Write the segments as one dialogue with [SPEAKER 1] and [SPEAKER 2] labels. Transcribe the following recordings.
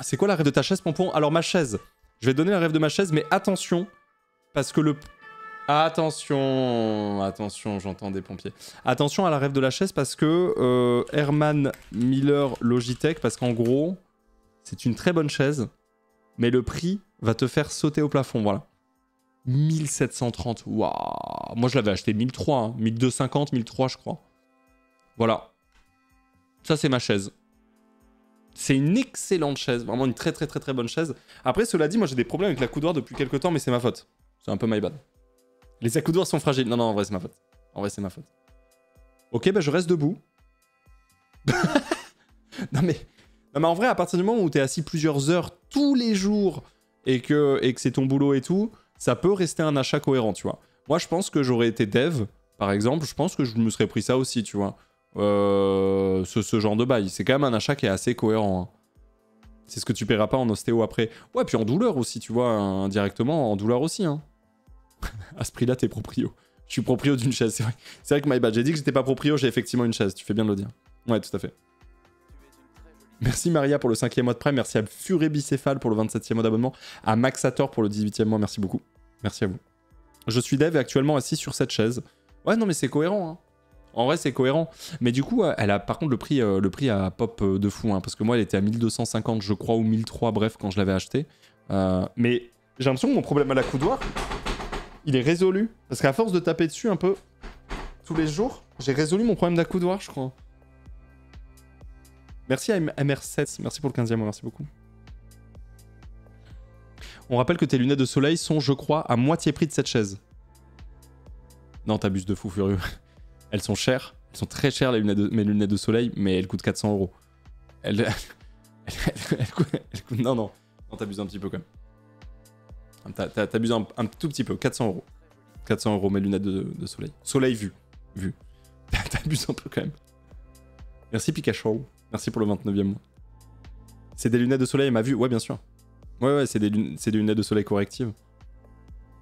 [SPEAKER 1] C'est quoi la rêve de ta chaise, Pompon? Alors ma chaise, je vais donner la rêve de ma chaise, mais attention, parce que le... Attention, attention, j'entends des pompiers. Attention à la rêve de la chaise parce que Herman Miller Logitech, parce qu'en gros, c'est une très bonne chaise, mais le prix va te faire sauter au plafond, voilà. 1730, waouh. Moi je l'avais acheté 1003, hein. 1250, 1003 je crois. Voilà. Ça c'est ma chaise. C'est une excellente chaise, vraiment une très bonne chaise. Après cela dit, moi j'ai des problèmes avec l'accoudoir depuis quelques temps, mais c'est ma faute. C'est un peu my bad. Les accoudoirs sont fragiles. Non, en vrai c'est ma faute. En vrai c'est ma faute. Ok, bah je reste debout. non mais en vrai, à partir du moment où t'es assis plusieurs heures tous les jours et que c'est ton boulot et tout, ça peut rester un achat cohérent, tu vois. Moi je pense que j'aurais été dev, par exemple, je pense que je me serais pris ça aussi, tu vois. Ce genre de bail. C'est quand même un achat qui est assez cohérent. Hein. C'est ce que tu paieras pas en ostéo après. Ouais, puis en douleur aussi, tu vois, indirectement, en douleur aussi. Hein. À ce prix-là, t'es proprio. Je suis proprio d'une chaise, c'est vrai. C'est vrai que my bad, j'ai dit que j'étais pas proprio, j'ai effectivement une chaise, tu fais bien de le dire. Ouais, tout à fait. Merci Maria pour le 5e mois de Prime, merci à Furébicéphale pour le 27e mois d'abonnement, à Maxator pour le 18e mois, merci beaucoup. Merci à vous. Je suis dev et actuellement assis sur cette chaise. Ouais, non mais c'est cohérent, hein. En vrai, c'est cohérent. Mais du coup, elle a par contre le prix a pop de fou, hein, parce que moi, elle était à 1250, je crois, ou 1003, bref, quand je l'avais acheté. Mais j'ai l'impression que mon problème à l'accoudoir, il est résolu. Parce qu'à force de taper dessus un peu tous les jours, j'ai résolu mon problème d'accoudoir, je crois. Merci à MR7, merci pour le 15e mois, merci beaucoup. On rappelle que tes lunettes de soleil sont, je crois, à moitié prix de cette chaise. Non, t'abuses de fou furieux. Elles sont chères, elles sont très chères mes lunettes de soleil, mais elles coûtent 400 €. Elles coûtent... Non, t'abuses un petit peu quand même. T'abuses un tout petit peu, 400 €. 400 € mes lunettes de soleil. Soleil vu. T'abuses un peu quand même. Merci Pikachu. Merci pour le 29e mois. C'est des lunettes de soleil à ma vue? Ouais, bien sûr. Ouais, c'est des lunettes de soleil correctives.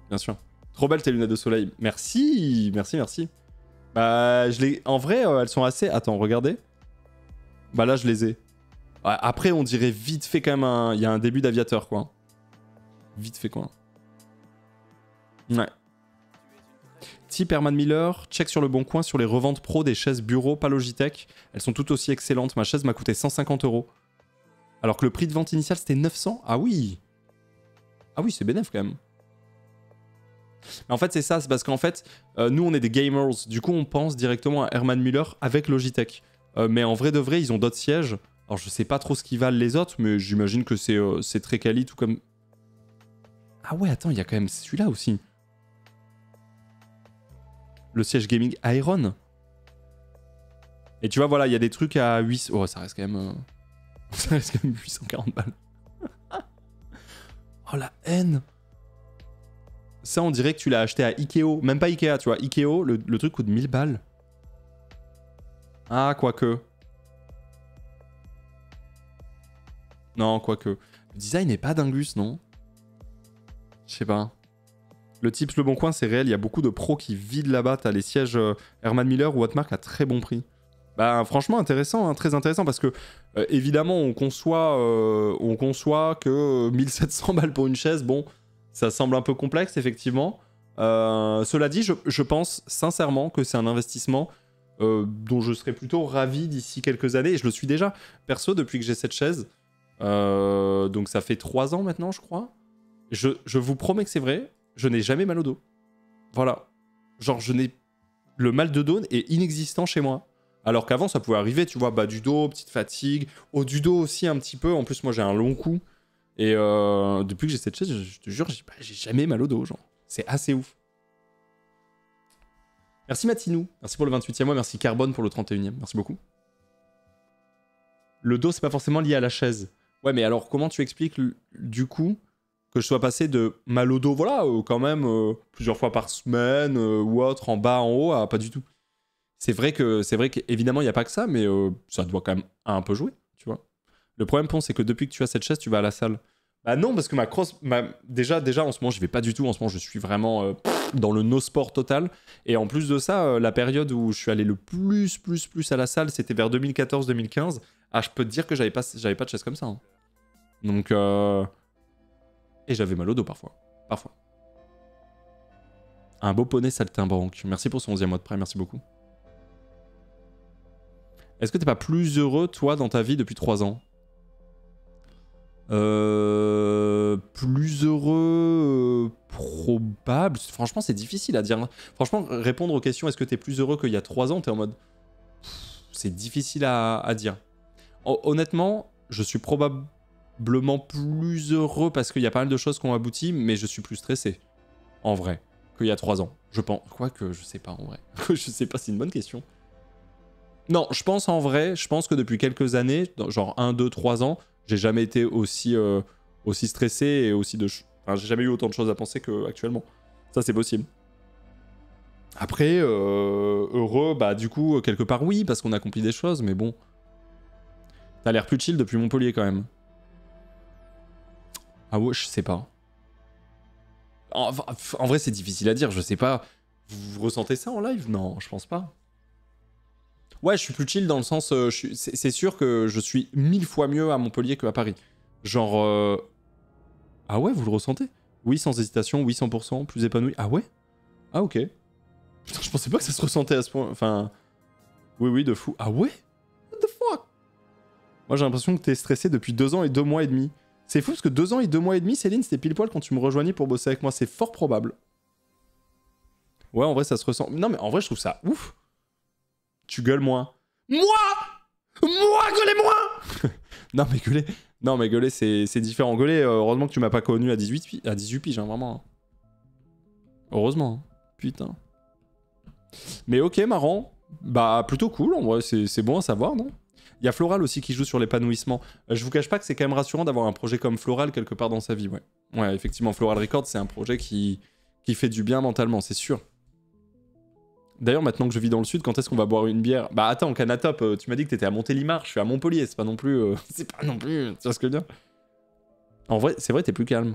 [SPEAKER 1] Bien sûr. Trop belles tes lunettes de soleil. Merci. Bah, en vrai, elles sont assez... Attends, regardez. Bah là, je les ai. Après, on dirait vite fait quand même il y a un début d'aviateur, quoi. Vite fait, quoi. Ouais. Type Herman Miller, check sur le bon coin sur les reventes pro des chaises bureau, pas Logitech. Elles sont toutes aussi excellentes. Ma chaise m'a coûté 150 €. Alors que le prix de vente initial, c'était 900. Ah oui. Ah oui, c'est bénef quand même. Mais en fait, c'est ça, c'est parce qu'en fait, nous, on est des gamers. Du coup, on pense directement à Herman Miller avec Logitech. Mais en vrai de vrai, ils ont d'autres sièges. Alors, je sais pas trop ce qu'ils valent les autres, mais j'imagine que c'est très quali, tout comme... Ah ouais, attends, il y a quand même celui-là aussi. Le siège gaming Iron. Et tu vois, voilà, il y a des trucs à 800... Oh, ça reste quand même... ça reste quand même 840 balles. Oh, la haine. Ça, on dirait que tu l'as acheté à Ikeo. Même pas Ikea, tu vois. Ikeo, le truc coûte 1000 balles. Ah, quoique. Non, quoique. Le design n'est pas dingus, non? Je sais pas. Le Tips Le Bon Coin, c'est réel. Il y a beaucoup de pros qui vident là-bas. T'as les sièges Herman Miller ou Hotmark à très bon prix. Bah, franchement, intéressant, hein, très intéressant. Parce que, évidemment, on conçoit que 1700 balles pour une chaise, bon... Ça semble un peu complexe, effectivement. Cela dit, je pense sincèrement que c'est un investissement dont je serais plutôt ravi d'ici quelques années. Et je le suis déjà, perso, depuis que j'ai cette chaise. Donc ça fait 3 ans maintenant, je crois. Je vous promets que c'est vrai, je n'ai jamais mal au dos. Voilà. Genre, le mal de dos est inexistant chez moi. Alors qu'avant, ça pouvait arriver, tu vois, bas du dos, petite fatigue. Haut du dos aussi, un petit peu. En plus, moi, j'ai un long cou. Et depuis que j'ai cette chaise, je te jure, j'ai jamais mal au dos, genre. C'est assez ouf. Merci Matinou, merci pour le 28e mois, merci Carbone pour le 31e, merci beaucoup. Le dos, c'est pas forcément lié à la chaise. Ouais, mais alors comment tu expliques, du coup, que je sois passé de mal au dos, voilà, quand même, plusieurs fois par semaine, ou autre, en bas, en haut, à pas du tout. C'est vrai qu'évidemment, il n'y a pas que ça, mais ça doit quand même un peu jouer, tu vois. Le problème, Pon, c'est que depuis que tu as cette chaise, tu vas à la salle. Bah non, parce que déjà, en ce moment, je vais pas du tout. En ce moment, je suis vraiment dans le no-sport total. Et en plus de ça, la période où je suis allé le plus à la salle, c'était vers 2014-2015. Ah, je peux te dire que j'avais pas de chaise comme ça. Hein. Donc, et j'avais mal au dos parfois. Parfois. Un beau poney saltimbanque. Merci pour son 11e mois de prêt, merci beaucoup. Est-ce que t'es pas plus heureux, toi, dans ta vie depuis 3 ans? Plus heureux, probable. Franchement, c'est difficile à dire. Franchement, répondre aux questions, est-ce que t'es plus heureux qu'il y a 3 ans? T'es en mode... C'est difficile à dire. Honnêtement, je suis probablement plus heureux parce qu'il y a pas mal de choses qui ont abouti, mais je suis plus stressé, en vrai, qu'il y a 3 ans. Je pense. Quoique, je sais pas, en vrai. Je sais pas, c'est une bonne question. Non, je pense en vrai, je pense que depuis quelques années, genre 1, 2, 3 ans, j'ai jamais été aussi stressé et aussi de... Enfin, j'ai jamais eu autant de choses à penser qu'actuellement. Ça, c'est possible. Après, heureux, bah du coup, quelque part oui, parce qu'on a accompli des choses, mais bon. T'as l'air plus chill depuis Montpellier quand même. Ah ouais, je sais pas. En vrai, c'est difficile à dire, je sais pas. Vous ressentez ça en live? Non, je pense pas. Ouais, je suis plus chill dans le sens... c'est sûr que je suis 1000 fois mieux à Montpellier qu'à Paris. Genre... Ah ouais, vous le ressentez? Oui, sans hésitation, oui, 100%, plus épanoui. Ah ouais? Ah ok. Putain, je pensais pas que ça se ressentait à ce point. Enfin... Oui, oui, de fou. Ah ouais? What the fuck? Moi, j'ai l'impression que t'es stressé depuis 2 ans et 2 mois et demi. C'est fou parce que 2 ans et 2 mois et demi, Céline, c'était pile poil quand tu me rejoignais pour bosser avec moi. C'est fort probable. Ouais, en vrai, ça se ressent. Non, mais en vrai, je trouve ça ouf. Tu gueules moins. Moi, gueuler moins. Non, mais gueuler... Non, mais gueuler, c'est différent. Gueuler, heureusement que tu m'as pas connu à 18 piges, hein, vraiment. Heureusement. Hein. Putain. Mais ok, marrant. Bah, plutôt cool, en vrai, c'est bon à savoir, non? Il y a Floral aussi qui joue sur l'épanouissement. Je vous cache pas que c'est quand même rassurant d'avoir un projet comme Floral quelque part dans sa vie, ouais. Ouais, effectivement, Floral Records, c'est un projet qui fait du bien mentalement, c'est sûr. D'ailleurs, maintenant que je vis dans le sud, quand est-ce qu'on va boire une bière? Bah attends, Canatop, tu m'as dit que t'étais à Montélimar, je suis à Montpellier, c'est pas non plus... c'est pas non plus... Tu vois ce que je veux dire? En vrai, c'est vrai, t'es plus calme.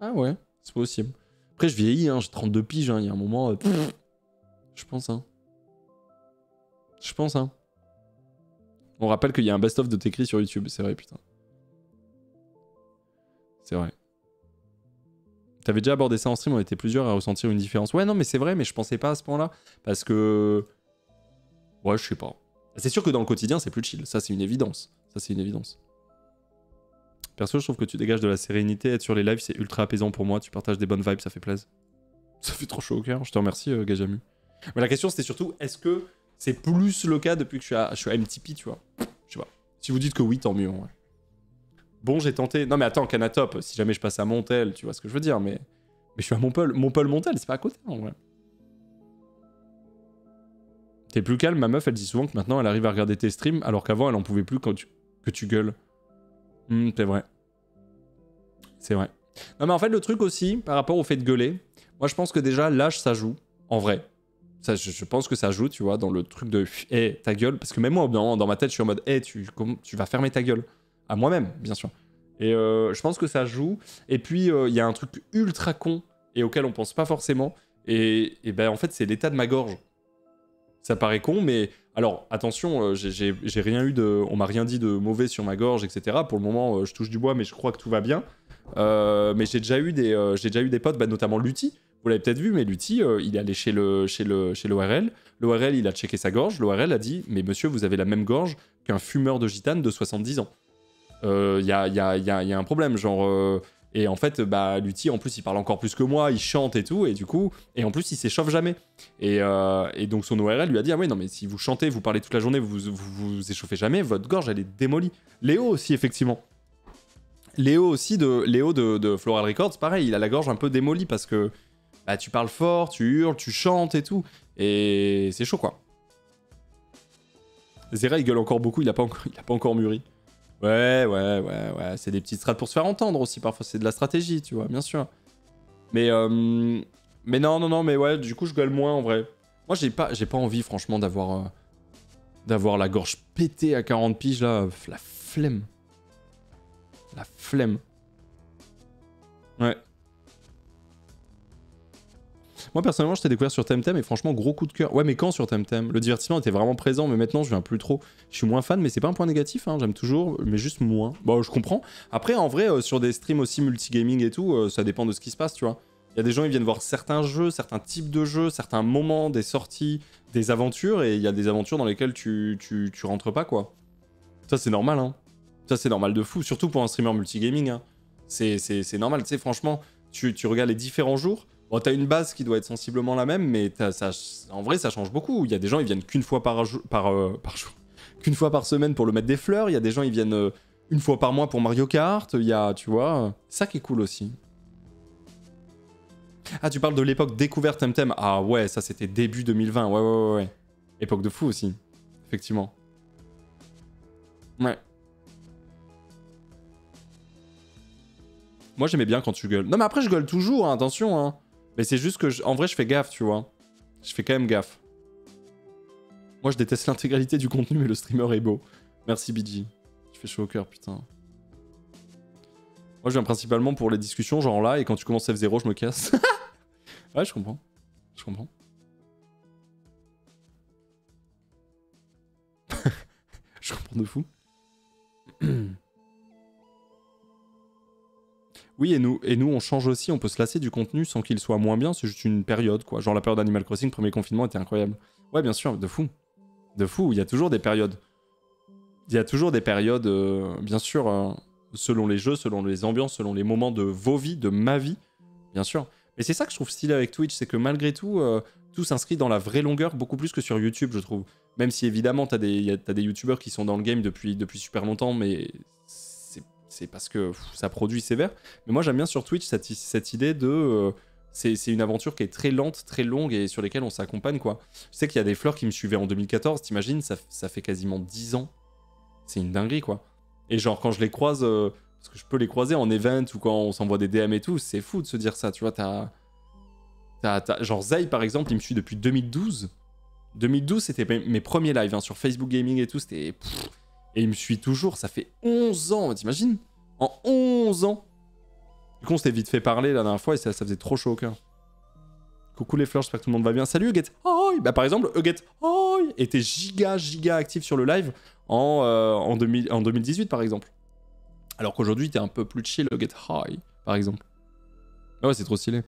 [SPEAKER 1] Ah ouais, c'est possible. Après, je vieillis, hein, j'ai 32 piges, hein, il y a un moment... je pense, hein. Je pense, hein. On rappelle qu'il y a un best-of de t'écrit sur YouTube, c'est vrai, putain. C'est vrai. T'avais déjà abordé ça en stream, on était plusieurs à ressentir une différence. Ouais, non, mais c'est vrai, mais je pensais pas à ce point-là. Parce que... Ouais, je sais pas. C'est sûr que dans le quotidien, c'est plus chill. Ça, c'est une évidence. Ça, c'est une évidence. Perso, je trouve que tu dégages de la sérénité. Être sur les lives, c'est ultra apaisant pour moi. Tu partages des bonnes vibes, ça fait plaisir. Ça fait trop chaud au cœur. Je te remercie, Gajamu. Mais la question, c'était surtout, est-ce que c'est plus le cas depuis que je suis à MTP, tu vois? Je sais pas. Si vous dites que oui, tant mieux, ouais. Bon, j'ai tenté... Non, mais attends, Canatop, si jamais je passe à Montel, tu vois ce que je veux dire, mais je suis à Montel, c'est pas à côté, en vrai. T'es plus calme, ma meuf, elle dit souvent que maintenant, elle arrive à regarder tes streams, alors qu'avant, elle en pouvait plus quand que tu gueules. C'est vrai. C'est vrai. Non, mais en fait, le truc aussi, par rapport au fait de gueuler, moi, je pense que déjà, l'âge, ça joue, en vrai. Ça, je pense que ça joue, tu vois, dans le truc de « Hé, ta gueule », parce que même moi, dans ma tête, je suis en mode « Hé, tu vas fermer ta gueule ». À moi-même, bien sûr. Et je pense que ça joue. Et puis, il y a un truc ultra con et auquel on pense pas forcément. Et ben, en fait, c'est l'état de ma gorge. Ça paraît con, mais... Alors, attention, j'ai rien eu de... On m'a rien dit de mauvais sur ma gorge, etc. Pour le moment, je touche du bois, mais je crois que tout va bien. Mais j'ai déjà eu des potes, bah, notamment Lutti. Vous l'avez peut-être vu, mais Lutti, il est allé chez l'ORL. L'ORL, il a checké sa gorge. L'ORL a dit « Mais monsieur, vous avez la même gorge qu'un fumeur de gitane de 70 ans. » Il y a un problème, genre... et en fait, bah, Lutti, en plus, il parle encore plus que moi, il chante et tout, et du coup... Et en plus, il s'échauffe jamais. Et donc, son ORL lui a dit « Ah ouais, non, mais si vous chantez, vous parlez toute la journée, vous échauffez jamais, votre gorge, elle est démolie. » Léo aussi, effectivement. Léo de Floral Records, pareil, il a la gorge un peu démolie parce que bah, tu parles fort, tu hurles, tu chantes et tout. Et c'est chaud, quoi. Zera, il gueule encore beaucoup, il a pas encore mûri. Ouais, c'est des petites strats pour se faire entendre aussi, parfois c'est de la stratégie, tu vois, bien sûr. Mais non, mais ouais, du coup je gueule moins en vrai. Moi j'ai pas envie franchement d'avoir la gorge pétée à 40 piges là, la flemme. La flemme. Ouais. Moi, personnellement, je t'ai découvert sur Temtem et franchement, gros coup de cœur. Ouais, mais quand sur Temtem? Le divertissement était vraiment présent, mais maintenant, je viens plus trop. Je suis moins fan, mais c'est pas un point négatif, hein, j'aime toujours, mais juste moins. Bon, je comprends. Après, en vrai, sur des streams aussi multigaming et tout, ça dépend de ce qui se passe, tu vois. Il y a des gens, ils viennent voir certains jeux, certains types de jeux, certains moments, des sorties, des aventures, et il y a des aventures dans lesquelles tu rentres pas, quoi. Ça, c'est normal, hein. Ça, c'est normal de fou, surtout pour un streamer multigaming, hein. C'est normal, tu sais, franchement, tu regardes les différents jours, bon, t'as une base qui doit être sensiblement la même, mais en vrai, ça change beaucoup. Il y a des gens, ils viennent qu'une fois par jour, qu'une fois par semaine pour le mettre des fleurs, il y a des gens, ils viennent une fois par mois pour Mario Kart, il y a, tu vois, ça qui est cool aussi. Ah, tu parles de l'époque découverte Temtem. Ah ouais, ça c'était début 2020. Ouais. Époque de fou aussi. Effectivement. Ouais. Moi j'aimais bien quand tu gueules. Non mais après je gueule toujours, hein, attention. Hein. Mais c'est juste que, en vrai, je fais gaffe, tu vois. Je fais quand même gaffe. Moi je déteste l'intégralité du contenu, mais le streamer est beau. Merci BG. Tu fais chaud au cœur, putain. Moi je viens principalement pour les discussions, genre là, et quand tu commences F0, je me casse. Ouais, je comprends. Je comprends. Je comprends de fou. Oui, et nous, on change aussi, on peut se lasser du contenu sans qu'il soit moins bien, c'est juste une période, quoi. Genre la période Animal Crossing, premier confinement, était incroyable. Ouais, bien sûr, de fou. De fou, il y a toujours des périodes. Il y a toujours des périodes, bien sûr, selon les jeux, selon les ambiances, selon les moments de vos vies, de ma vie, bien sûr. Mais c'est ça que je trouve stylé avec Twitch, c'est que malgré tout, tout s'inscrit dans la vraie longueur, beaucoup plus que sur YouTube, je trouve. Même si évidemment, t'as des youtubeurs qui sont dans le game depuis super longtemps, mais c'est parce que ça produit sévère. Mais moi, j'aime bien sur Twitch cette idée de... c'est une aventure qui est très lente, très longue et sur lesquelles on s'accompagne, quoi. Je sais qu'il y a des fleurs qui me suivaient en 2014, t'imagines, ça fait quasiment 10 ans. C'est une dinguerie, quoi. Et genre, quand je les croise... parce que je peux les croiser en event ou quand on s'envoie des DM et tout, c'est fou de se dire ça, tu vois, genre Zay, par exemple, il me suit depuis 2012. 2012, c'était mes premiers lives, hein, sur Facebook Gaming et tout, c'était... Et il me suit toujours, ça fait 11 ans, t'imagines? En 11 ans. Du coup, on s'était vite fait parler la dernière fois et ça faisait trop chaud au cœur. Coucou les fleurs, j'espère que tout le monde va bien. Salut Huguette. Bah par exemple, Huguette était giga actif sur le live en 2018 par exemple. Alors qu'aujourd'hui, t'es un peu plus chill, Huguette par exemple. Ah ouais, c'est trop stylé.